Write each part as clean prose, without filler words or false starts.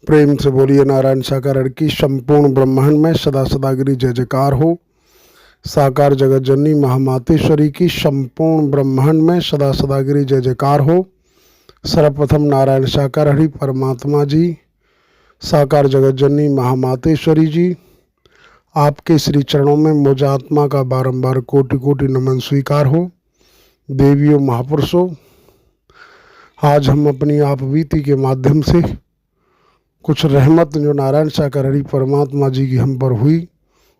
प्रेम से बोलिए नारायण साकार की संपूर्ण ब्रह्मांड में सदा सदागिरी जय जयकार हो। साकार जगत जननी महामातेश्वरी की संपूर्ण ब्रह्मांड में सदा सदागिरी जय जयकार हो। सर्वप्रथम नारायण साकार हरि परमात्मा जी, साकार जगत जननी महामातेश्वरी जी, आपके श्री चरणों में मुझ आत्मा का बारंबार कोटि कोटि नमन स्वीकार हो। देवियों महापुरुषों, आज हम अपनी आप बीती के माध्यम से कुछ रहमत जो नारायण साकार हरि परमात्मा जी की हम पर हुई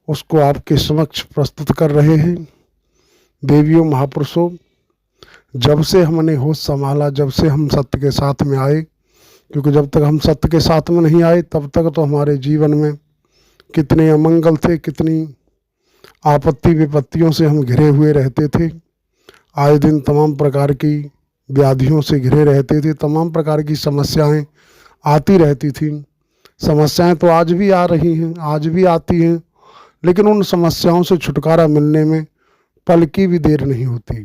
उसको आपके समक्ष प्रस्तुत कर रहे हैं। देवियों महापुरुषों, जब से हमने होश संभाला, जब से हम सत्य के साथ में आए, क्योंकि जब तक हम सत्य के साथ में नहीं आए तब तक तो हमारे जीवन में कितने अमंगल थे, कितनी आपत्ति विपत्तियों से हम घिरे हुए रहते थे। आए दिन तमाम प्रकार की व्याधियों से घिरे रहते थे, तमाम प्रकार की समस्याएं आती रहती थी। समस्याएं तो आज भी आ रही हैं, आज भी आती हैं, लेकिन उन समस्याओं से छुटकारा मिलने में पल की भी देर नहीं होती,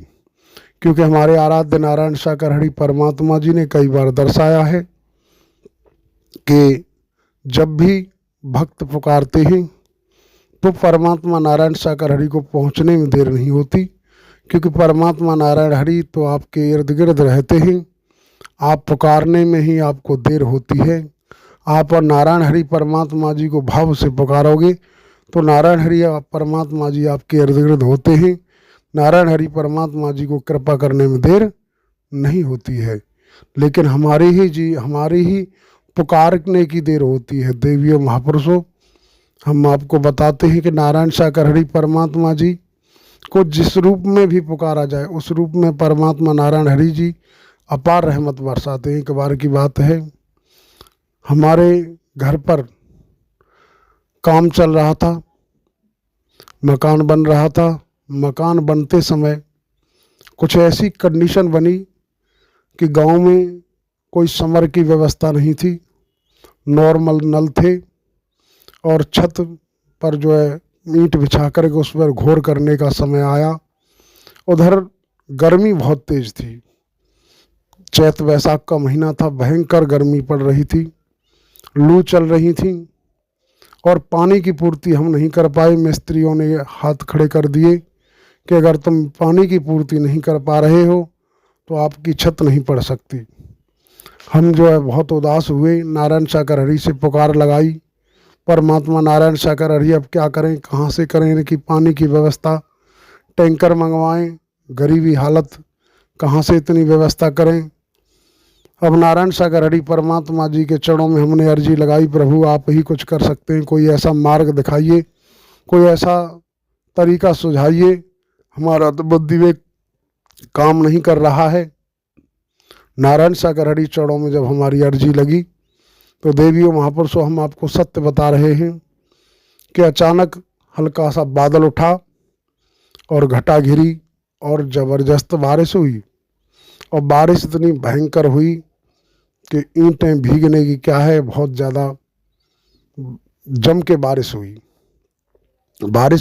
क्योंकि हमारे आराध्य नारायण साकार हरि परमात्मा जी ने कई बार दर्शाया है कि जब भी भक्त पुकारते हैं तो परमात्मा नारायण साकार हरि को पहुँचने में देर नहीं होती, क्योंकि परमात्मा नारायण हरि तो आपके इर्द गिर्द रहते हैं। आप पुकारने में ही आपको देर होती है। आप और नारायण हरि परमात्मा जी को भाव से पुकारोगे तो नारायण हरि परमात्मा जी आपके इर्द गिर्द होते हैं। नारायण हरि परमात्मा जी को कृपा करने में देर नहीं होती है, लेकिन हमारी ही पुकारने की देर होती है। देवियों महापुरुषों, हम आपको बताते हैं कि नारायण साकार हरि परमात्मा जी को जिस रूप में भी पुकारा जाए उस रूप में परमात्मा नारायण हरि जी अपार रहमत बरसाते हैं। एक बार की बात है, हमारे घर पर काम चल रहा था, मकान बन रहा था। मकान बनते समय कुछ ऐसी कंडीशन बनी कि गांव में कोई समर की व्यवस्था नहीं थी, नॉर्मल नल थे और छत पर जो है ईंट बिछा कर के उस पर घोर करने का समय आया। उधर गर्मी बहुत तेज थी, चैत वैशाख का महीना था, भयंकर गर्मी पड़ रही थी, लू चल रही थी और पानी की पूर्ति हम नहीं कर पाए। मिस्त्रियों ने हाथ खड़े कर दिए कि अगर तुम पानी की पूर्ति नहीं कर पा रहे हो तो आपकी छत नहीं पड़ सकती। हम जो है बहुत उदास हुए, नारायण साकार हरि से पुकार लगाई, परमात्मा नारायण साकार हरि अब क्या करें, कहाँ से करें इनकी पानी की व्यवस्था, टैंकर मंगवाएं, गरीबी हालत, कहाँ से इतनी व्यवस्था करें। अब नारायण साकार हरि परमात्मा जी के चरणों में हमने अर्जी लगाई, प्रभु आप ही कुछ कर सकते हैं, कोई ऐसा मार्ग दिखाइए, कोई ऐसा तरीका सुझाइए, हमारा तो बुद्धि विवेक काम नहीं कर रहा है। नारायण साकार हरि चरणों में जब हमारी अर्जी लगी तो देवियों महापुरुषों, हम आपको सत्य बता रहे हैं कि अचानक हल्का सा बादल उठा और घटा घिरी और ज़बरदस्त बारिश हुई। और बारिश इतनी भयंकर हुई कि ईंटें भीगने की क्या है, बहुत ज़्यादा जम के बारिश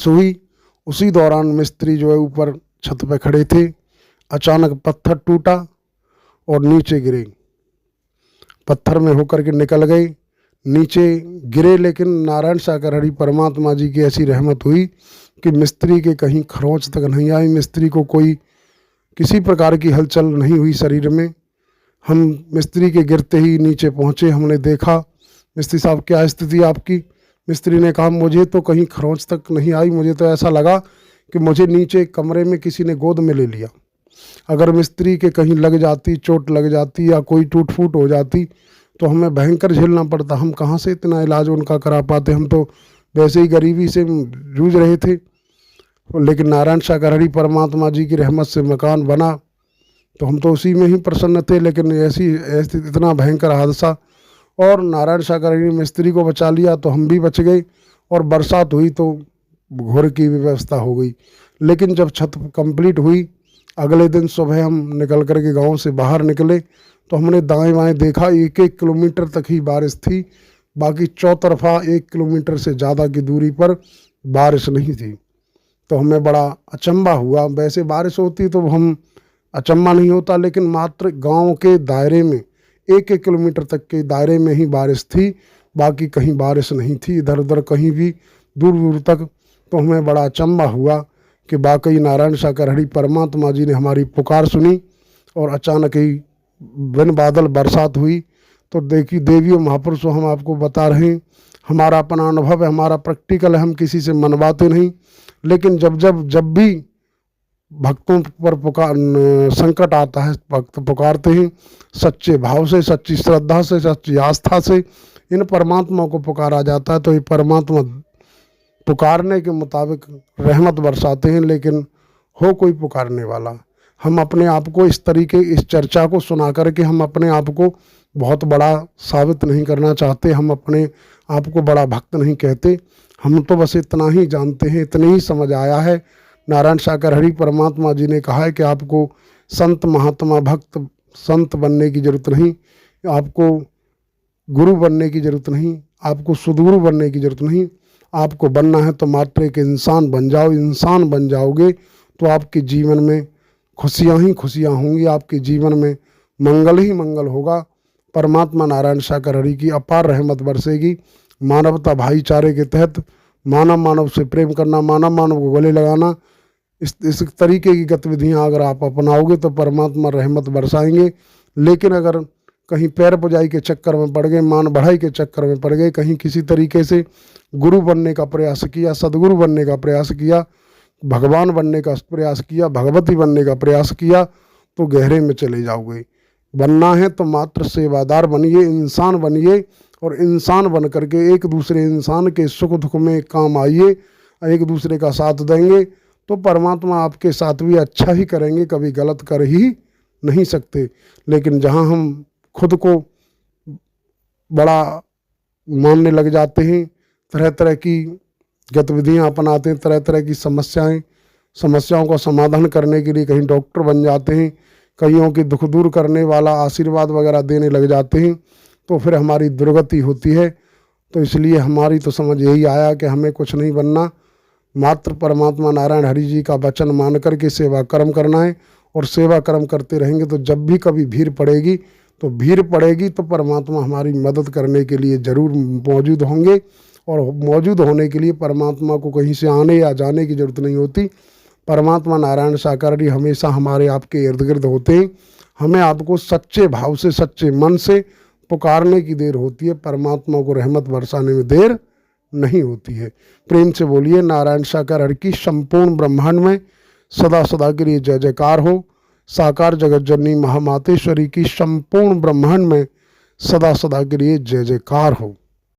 हुई। उसी दौरान मिस्त्री जो है ऊपर छत पे खड़े थे, अचानक पत्थर टूटा और नीचे गिरे, पत्थर में होकर के निकल गए, नीचे गिरे। लेकिन नारायण साकार हरि परमात्मा जी की ऐसी रहमत हुई कि मिस्त्री के कहीं खरोंच तक नहीं आई, मिस्त्री को कोई किसी प्रकार की हलचल नहीं हुई शरीर में। हम मिस्त्री के गिरते ही नीचे पहुँचे, हमने देखा, मिस्त्री साहब क्या स्थिति आपकी। मिस्त्री ने कहा मुझे तो कहीं खरोंच तक नहीं आई, मुझे तो ऐसा लगा कि मुझे नीचे कमरे में किसी ने गोद में ले लिया। अगर मिस्त्री के कहीं लग जाती, चोट लग जाती या कोई टूट फूट हो जाती तो हमें भयंकर झेलना पड़ता। हम कहाँ से इतना इलाज उनका करा पाते, हम तो वैसे ही गरीबी से जूझ रहे थे। लेकिन नारायण साकार हरि परमात्मा जी की रहमत से मकान बना तो हम तो उसी में ही प्रसन्न थे। लेकिन ऐसी इतना भयंकर हादसा, और नारायण साकार हरि ने मिस्त्री को बचा लिया तो हम भी बच गए। और बरसात हुई तो घोर की व्यवस्था हो गई। लेकिन जब छत कंप्लीट हुई, अगले दिन सुबह हम निकल कर के गाँव से बाहर निकले तो हमने दाएं बाएं देखा, 1-1 किलोमीटर तक ही बारिश थी, बाकी चौतरफा 1 किलोमीटर से ज़्यादा की दूरी पर बारिश नहीं थी। तो हमें बड़ा अचंभा हुआ। वैसे बारिश होती तो हम अचंभा नहीं होता, लेकिन मात्र गांव के दायरे में 1-1 किलोमीटर तक के दायरे में ही बारिश थी, बाकी कहीं बारिश नहीं थी, इधर उधर कहीं भी दूर दूर तक। तो हमें बड़ा अचंभा हुआ कि वाकई नारायण सागर हरि परमात्मा जी ने हमारी पुकार सुनी और अचानक ही बिन बादल बरसात हुई। तो देखिए देवियों महापुरुषों, हम आपको बता रहे हैं, हमारा अपना अनुभव है, हमारा प्रैक्टिकल है, हम किसी से मनवाते नहीं। लेकिन जब भी भक्तों पर संकट आता है, भक्त पुकारते हैं सच्चे भाव से, सच्ची श्रद्धा से, सच्ची आस्था से इन परमात्मा को पुकारा जाता है। तो ये परमात्मा पुकारने के मुताबिक रहमत बरसाते हैं, लेकिन हो कोई पुकारने वाला। हम अपने आप को इस तरीके, इस चर्चा को सुना करके हम अपने आप को बहुत बड़ा साबित नहीं करना चाहते, हम अपने आप को बड़ा भक्त नहीं कहते। हम तो बस इतना ही जानते हैं, इतनी ही समझ आया है। नारायण सागर हरि परमात्मा जी ने कहा है कि आपको संत महात्मा भक्त संत बनने की जरूरत नहीं, आपको गुरु बनने की जरूरत नहीं, आपको सद्गुरु बनने की जरूरत नहीं। आपको बनना है तो मात्र एक इंसान बन जाओ। इंसान बन जाओगे तो आपके जीवन में खुशियाँ ही खुशियाँ होंगी, आपके जीवन में मंगल ही मंगल होगा। परमात्मा नारायण सागर हरि की अपार रहमत बरसेगी। मानवता भाईचारे के तहत मानव मानव से प्रेम करना, मानव मानव को गले लगाना, इस तरीके की गतिविधियां अगर आप अपनाओगे तो परमात्मा रहमत बरसाएंगे। लेकिन अगर कहीं पैर पुजाई के चक्कर में पड़ गए, मान बढ़ाई के चक्कर में पड़ गए, कहीं किसी तरीके से गुरु बनने का प्रयास किया, सदगुरु बनने का प्रयास किया, भगवान बनने का प्रयास किया, भगवती बनने का प्रयास किया, तो गहरे में चले जाओगे। बनना है तो मात्र सेवादार बनिए, इंसान बनिए, और इंसान बन करके एक दूसरे इंसान के सुख दुख में काम आइए, एक दूसरे का साथ देंगे तो परमात्मा आपके साथ भी अच्छा ही करेंगे, कभी गलत कर ही नहीं सकते। लेकिन जहाँ हम खुद को बड़ा मानने लग जाते हैं, तरह तरह की गतिविधियाँ अपनाते हैं, तरह तरह की समस्याओं का समाधान करने के लिए कहीं डॉक्टर बन जाते हैं, कईयों की दुख दूर करने वाला आशीर्वाद वगैरह देने लग जाते हैं, तो फिर हमारी दुर्गति होती है। तो इसलिए हमारी तो समझ यही आया कि हमें कुछ नहीं बनना, मात्र परमात्मा नारायण हरि जी का वचन मान करके सेवा कर्म करना है। और सेवा कर्म करते रहेंगे तो जब भी कभी भीड़ पड़ेगी तो परमात्मा हमारी मदद करने के लिए ज़रूर मौजूद होंगे। और मौजूद होने के लिए परमात्मा को कहीं से आने या जाने की ज़रूरत नहीं होती। परमात्मा नारायण सागर हरि हमेशा हमारे आपके इर्द गिर्द होते हैं। हमें आपको सच्चे भाव से, सच्चे मन से पुकारने की देर होती है, परमात्मा को रहमत बरसाने में देर नहीं होती है। प्रेम से बोलिए नारायण सागर हरि की संपूर्ण ब्रह्मांड में सदा सदा के लिए जय जयकार हो। साकार जगत जननी महामातेश्वरी की संपूर्ण ब्रह्मांड में सदा सदा के लिए जय जयकार हो।